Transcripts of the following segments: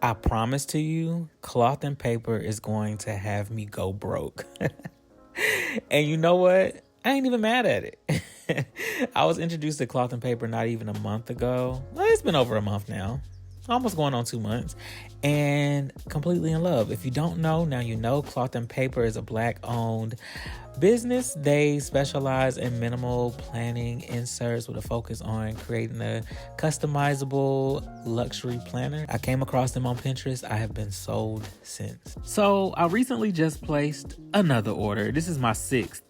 I promise to you, cloth and paper is going to have me go broke. And you know what? I ain't even mad at it. I was introduced to cloth and paper not even a month ago. Well, it's been over a month now. Almost going on 2 months. And completely in love. If you don't know, now you know. Cloth and Paper is a Black-owned business. They specialize in minimal planning inserts with a focus on creating a customizable luxury planner. I came across them on Pinterest. I have been sold since. So I recently just placed another order. This is my 6th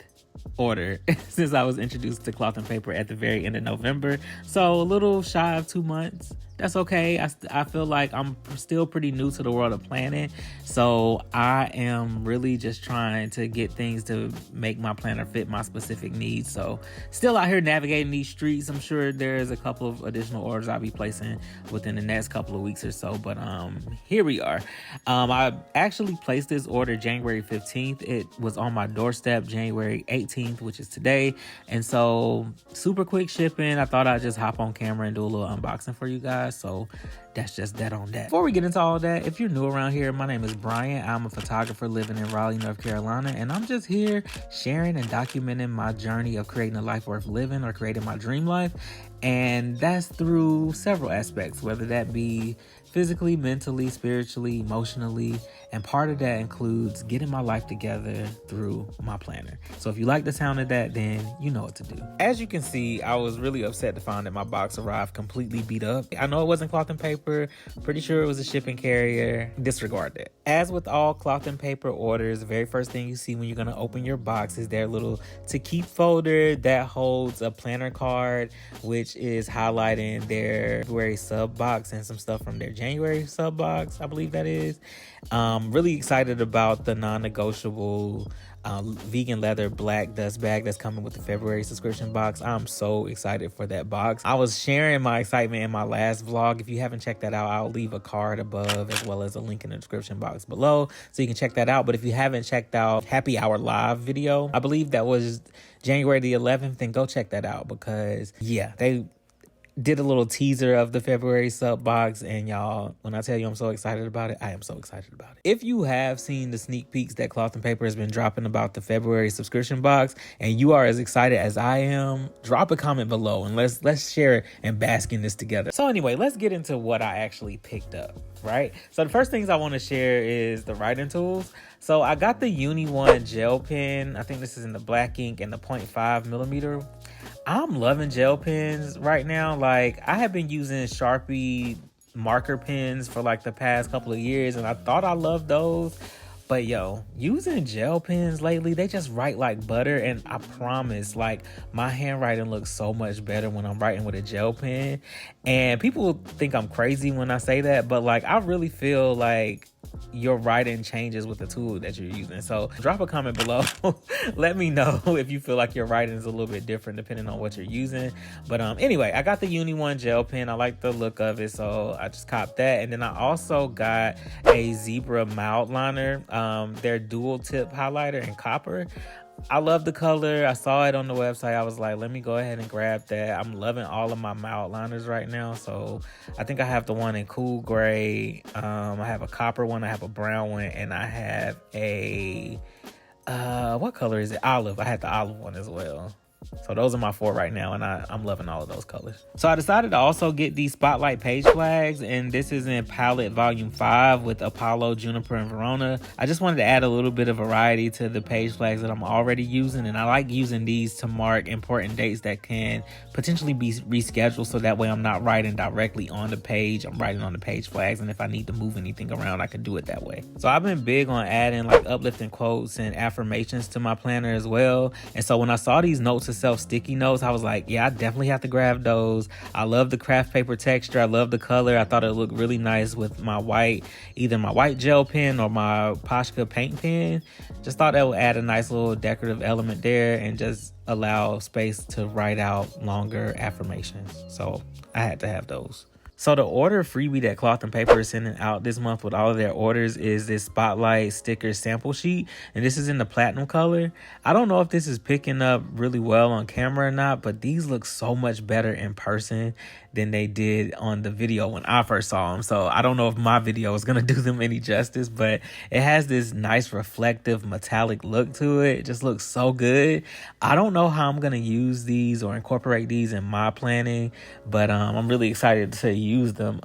order since I was introduced to cloth and paper at the very end of November. So a little shy of 2 months. That's okay. I feel like I'm still pretty new to the world of planning. So I am really just trying to get things to make my planner fit my specific needs. So still out here navigating these streets. I'm sure there's a couple of additional orders I'll be placing within the next couple of weeks or so. But here we are. I actually placed this order January 15th. It was on my doorstep January 18th, which is today. And so super quick shipping. I thought I'd just hop on camera and do a little unboxing for you guys. So that's just that on that. Before we get into all that, if you're new around here, my name is Bryant. I'm a photographer living in Raleigh, North Carolina, and I'm just here sharing and documenting my journey of creating a life worth living or creating my dream life. And that's through several aspects, whether that be physically, mentally, spiritually, emotionally, and part of that includes getting my life together through my planner. So if you like the sound of that, then you know what to do. As you can see, I was really upset to find that my box arrived completely beat up. I know it wasn't cloth and paper. Pretty sure it was a shipping carrier. Disregard that. As with all cloth and paper orders, the very first thing you see when you're going to open your box is their little to keep folder that holds a planner card, which is highlighting their February sub box and some stuff from their January sub box, I believe that is. Really excited about the non-negotiable vegan leather black dust bag that's coming with the February subscription box. I'm so excited for that box. I was sharing my excitement in my last vlog. If you haven't checked that out, I'll leave a card above as well as a link in the description box below so you can check that out. But if you haven't checked out Happy Hour Live video, I believe that was January the 11th, then go check that out because yeah, they did a little teaser of the February sub box, and y'all, when I tell you I'm so excited about it, I am so excited about it. If you have seen the sneak peeks that Cloth and Paper has been dropping about the February subscription box, and you are as excited as I am, drop a comment below and let's share it and bask in this together. So anyway, let's get into what I actually picked up, right? So the first things I want to share is the writing tools. So I got the Uni One gel pen. I think this is in the black ink and the 0.5 millimeter. I'm loving gel pens right now. Like, I have been using Sharpie marker pens for like the past couple of years, and I thought I loved those. But yo, using gel pens lately, they just write like butter. And I promise, like, my handwriting looks so much better when I'm writing with a gel pen. And people think I'm crazy when I say that, but like, I really feel like your writing changes with the tool that you're using. So drop a comment below. Let me know if you feel like your writing is a little bit different depending on what you're using. But anyway, I got the Uni One gel pen. I like the look of it, so I just copped that. And then I also got a Zebra mild liner, their dual tip highlighter in copper. I love the color. I saw it on the website. I was like, let me go ahead and grab that. I'm loving all of my mild liners right now. So I think I have the one in cool gray. I have a copper one. I have a brown one. And I have a, what color is it? Olive. I had the olive one as well. So those are my 4 right now, and I'm loving all of those colors. So I decided to also get these Spotlight page flags, and this is in Palette Volume 5 with Apollo, Juniper, and Verona. I just wanted to add a little bit of variety to the page flags that I'm already using, and I like using these to mark important dates that can potentially be rescheduled, so that way I'm not writing directly on the page. I'm writing on the page flags, and if I need to move anything around, I can do it that way. So I've been big on adding like uplifting quotes and affirmations to my planner as well. And so when I saw these notes to self sticky notes, I was like, yeah, I definitely have to grab those. I love the craft paper texture. I love the color. I thought it looked really nice with my white, either my white gel pen or my Posca paint pen. Just thought that would add a nice little decorative element there and just allow space to write out longer affirmations. So I had to have those. So the order freebie that Cloth and Paper is sending out this month with all of their orders is this Spotlight sticker sample sheet. And this is in the platinum color. I don't know if this is picking up really well on camera or not, but these look so much better in person than they did on the video when I first saw them. So I don't know if my video is going to do them any justice, but it has this nice reflective metallic look to it. It just looks so good. I don't know how I'm going to use these or incorporate these in my planning, but I'm really excited to use them.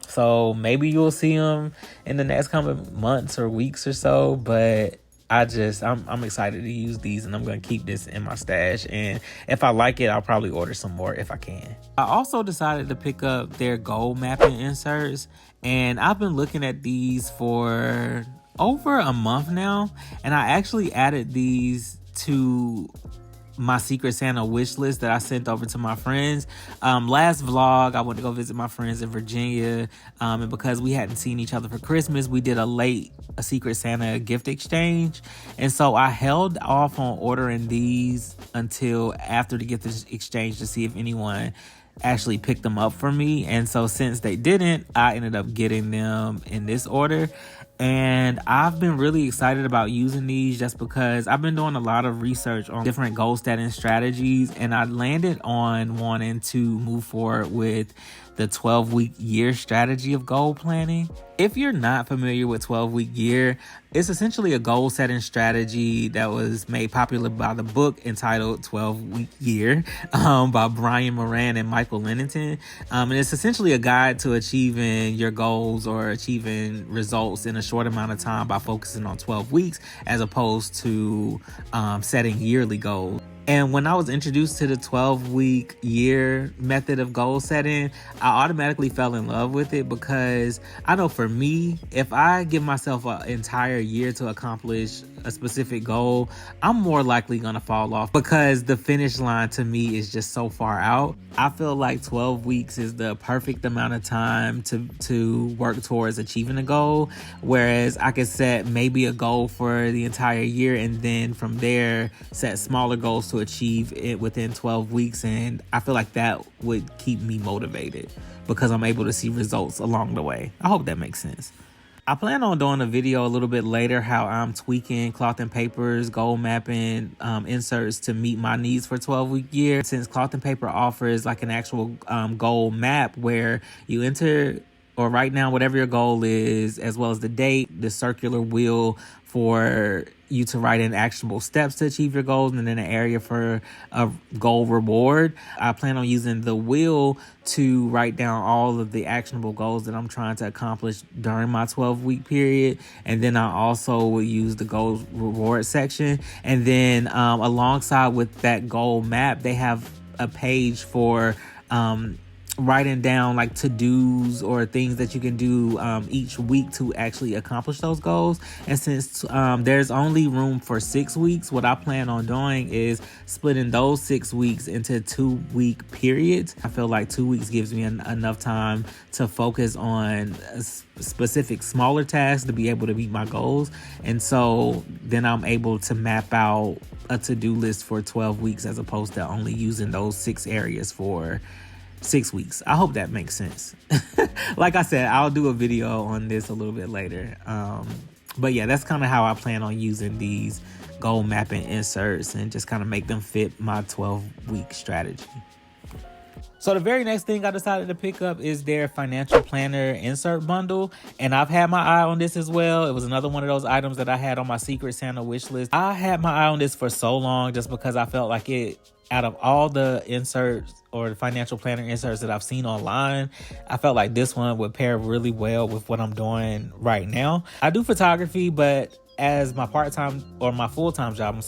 So maybe you'll see them in the next coming months or weeks or so, but I'm excited to use these, and I'm going to keep this in my stash. And if I like it, I'll probably order some more if I can. I also decided to pick up their goal mapping inserts, and I've been looking at these for over a month now, and I actually added these to my Secret Santa wish list that I sent over to my friends. Last vlog, I went to go visit my friends in Virginia, and because we hadn't seen each other for Christmas, we did a Secret Santa gift exchange, and so I held off on ordering these until after the gift exchange to see if anyone actually picked them up for me. And so since they didn't, I ended up getting them in this order. And I've been really excited about using these just because I've been doing a lot of research on different goal setting strategies, and I landed on wanting to move forward with the 12-week year strategy of goal planning. If you're not familiar with 12-week year, it's essentially a goal setting strategy that was made popular by the book entitled 12-Week Year by Bryant and Michael Lennington. And it's essentially a guide to achieving your goals or achieving results in a short amount of time by focusing on 12 weeks as opposed to setting yearly goals. And when I was introduced to the 12-week year method of goal setting, I automatically fell in love with it because I know for me, if I give myself an entire year to accomplish a specific goal, I'm more likely going to fall off because the finish line to me is just so far out. I feel like 12 weeks is the perfect amount of time to work towards achieving a goal, whereas I could set maybe a goal for the entire year and then from there set smaller goals to achieve it within 12 weeks. And I feel like that would keep me motivated because I'm able to see results along the way. I hope that makes sense. I plan on doing a video a little bit later how I'm tweaking Cloth and Paper's goal mapping inserts to meet my needs for 12-week year. Since Cloth and Paper offers like an actual goal map where you enter or write down whatever your goal is, as well as the date, the circular wheel for you to write in actionable steps to achieve your goals, and then an area for a goal reward. I plan on using the wheel to write down all of the actionable goals that I'm trying to accomplish during my 12-week period. And then I also will use the goals reward section. And then alongside with that goal map, they have a page for writing down like to-dos or things that you can do each week to actually accomplish those goals. And since there's only room for 6 weeks, what I plan on doing is splitting those 6 weeks into 2-week periods. I feel like 2 weeks gives me enough time to focus on a specific smaller tasks to be able to meet my goals. And so then I'm able to map out a to-do list for 12 weeks as opposed to only using those 6 areas for 6 weeks. I hope that makes sense. Like I said, I'll do a video on this a little bit later. But yeah, that's kind of how I plan on using these goal mapping inserts and just kind of make them fit my 12-week strategy. So the very next thing I decided to pick up is their financial planner insert bundle. And I've had my eye on this as well. It was another one of those items that I had on my Secret Santa wish list. I had my eye on this for so long just because I felt like it, out of all the inserts or the financial planner inserts that I've seen online, I felt like this one would pair really well with what I'm doing right now. I do photography, but as my part-time or my full-time job,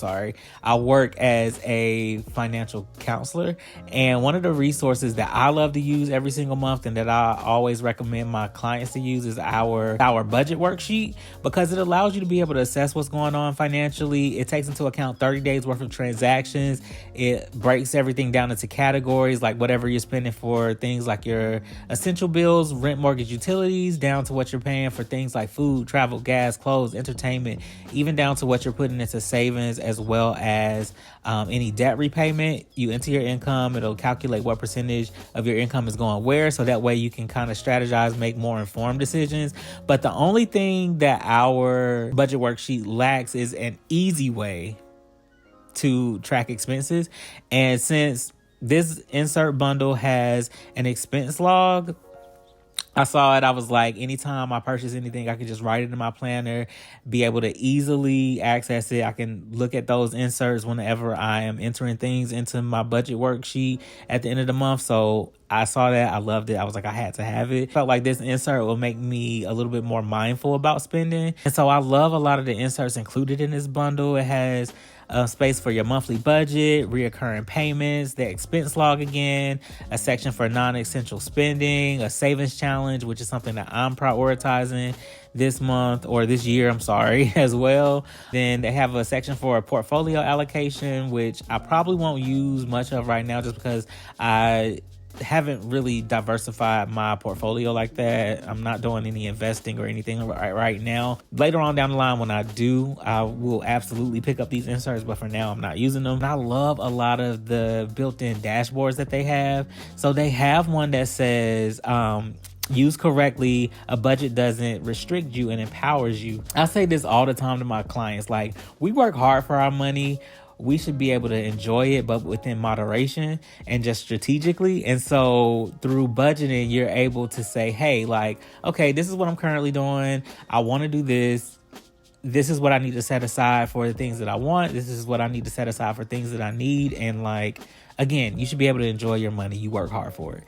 I work as a financial counselor. And one of the resources that I love to use every single month and that I always recommend my clients to use is our budget worksheet, because it allows you to be able to assess what's going on financially. It takes into account 30 days worth of transactions. It breaks everything down into categories, like whatever you're spending for things like your essential bills, rent, mortgage, utilities, down to what you're paying for things like food, travel, gas, clothes, entertainment, repayment, even down to what you're putting into savings, as well as any debt repayment. You enter your income, it'll calculate what percentage of your income is going where, so that way you can kind of strategize, make more informed decisions. But the only thing that our budget worksheet lacks is an easy way to track expenses. And since this insert bundle has an expense log, I saw it. I was like, anytime I purchase anything, I can just write it in my planner, be able to easily access it. I can look at those inserts whenever I am entering things into my budget worksheet at the end of the month. So I saw that. I loved it. I was like, I had to have it. Felt like this insert will make me a little bit more mindful about spending. And so I love a lot of the inserts included in this bundle. It has space for your monthly budget, reoccurring payments, the expense log again, a section for non-essential spending, a savings challenge, which is something that I'm prioritizing this month, or this year, I'm sorry, as well. Then they have a section for a portfolio allocation, which I probably won't use much of right now just because I haven't really diversified my portfolio like that. I'm not doing any investing or anything right now. Later on down the line, when I do, I will absolutely pick up these inserts, but for now I'm not using them. I love a lot of the built-in dashboards that they have. So they have one that says used correctly, a budget doesn't restrict you and empowers you. I say this all the time to my clients, like, we work hard for our money. We should be able to enjoy it, but within moderation and just strategically. And so through budgeting, you're able to say, hey, like, okay, this is what I'm currently doing. I want to do this. This is what I need to set aside for the things that I want. This is what I need to set aside for things that I need. And like, again, you should be able to enjoy your money. You work hard for it.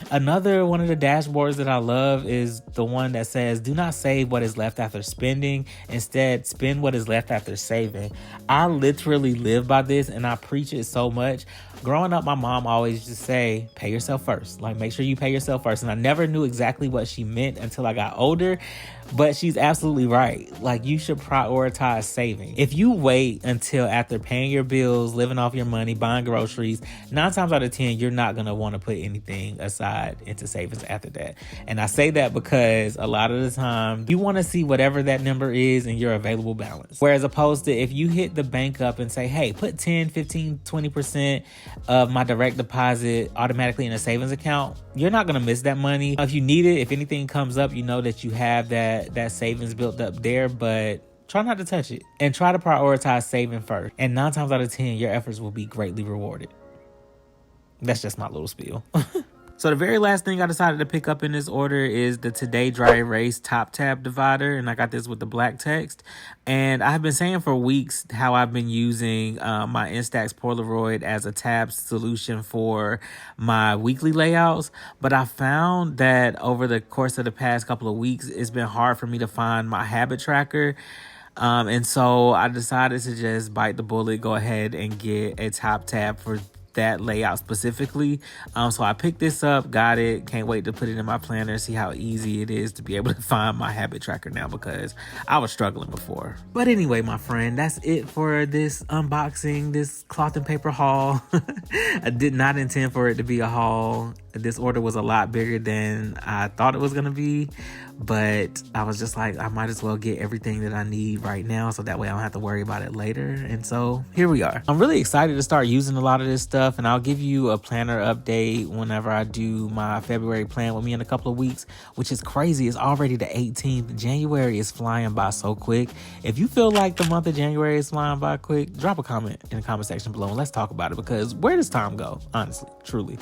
Another one of the dashboards that I love is the one that says, do not save what is left after spending. Instead, spend what is left after saving. I literally live by this and I preach it so much. Growing up, my mom always used to say, pay yourself first. Like, make sure you pay yourself first. And I never knew exactly what she meant until I got older. But she's absolutely right. Like, you should prioritize saving. If you wait until after paying your bills, living off your money, buying groceries, 9 times out of 10, you're not going to want to put anything aside into savings after that. And I say that because a lot of the time you want to see whatever that number is in your available balance. Whereas opposed to if you hit the bank up and say, hey, put 10, 15, 20% of my direct deposit automatically in a savings account, you're not going to miss that money. If you need it, if anything comes up, you know that you have that savings built up there, but try not to touch it and try to prioritize saving first. And 9 times out of 10, your efforts will be greatly rewarded. That's just my little spiel. So the very last thing I decided to pick up in this order is the Today Dry Erase Top Tab Divider. And I got this with the black text. And I've been saying for weeks how I've been using my Instax Polaroid as a tab solution for my weekly layouts. But I found that over the course of the past couple of weeks, it's been hard for me to find my habit tracker. And so I decided to just bite the bullet, go ahead and get a top tab for that layout specifically. So I picked this up, got it, can't wait to put it in my planner, see how easy it is to be able to find my habit tracker now, because I was struggling before. But anyway, my friend, that's it for this unboxing, this cloth and paper haul. I did not intend for it to be a haul. This order was a lot bigger than I thought it was going to be, but I was just like, I might as well get everything that I need right now, so that way I don't have to worry about it later. And so here we are. I'm really excited to start using a lot of this stuff, and I'll give you a planner update whenever I do my February plan with me in a couple of weeks, which is crazy. It's already the 18th. January is flying by so quick. If you feel like the month of January is flying by quick, drop a comment in the comment section below and let's talk about it, because where does time go? Honestly, truly.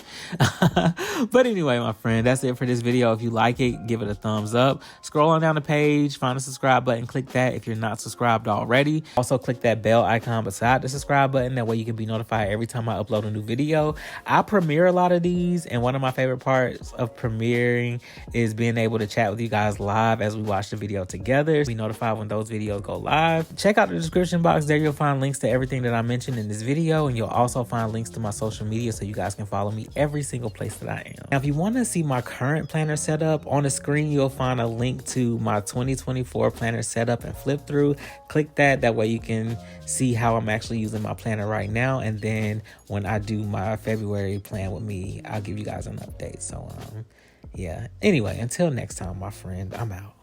But anyway, my friend, that's it for this video. If you like it, give it a thumbs up. Scroll on down the page, find the subscribe button, click that if you're not subscribed already. Also click that bell icon beside the subscribe button. That way you can be notified every time I upload a new video. I premiere a lot of these, and one of my favorite parts of premiering is being able to chat with you guys live as we watch the video together. Be notified when those videos go live. Check out the description box. There you'll find links to everything that I mentioned in this video, and you'll also find links to my social media so you guys can follow me every single place that I am. Now, if you want to see my current planner setup, on the screen you'll find a link to my 2024 planner setup and flip through. Click that. That way you can see how I'm actually using my planner right now, and then when I do my February plan with me, I'll give you guys an update. So yeah, anyway, until next time, my friend, I'm out.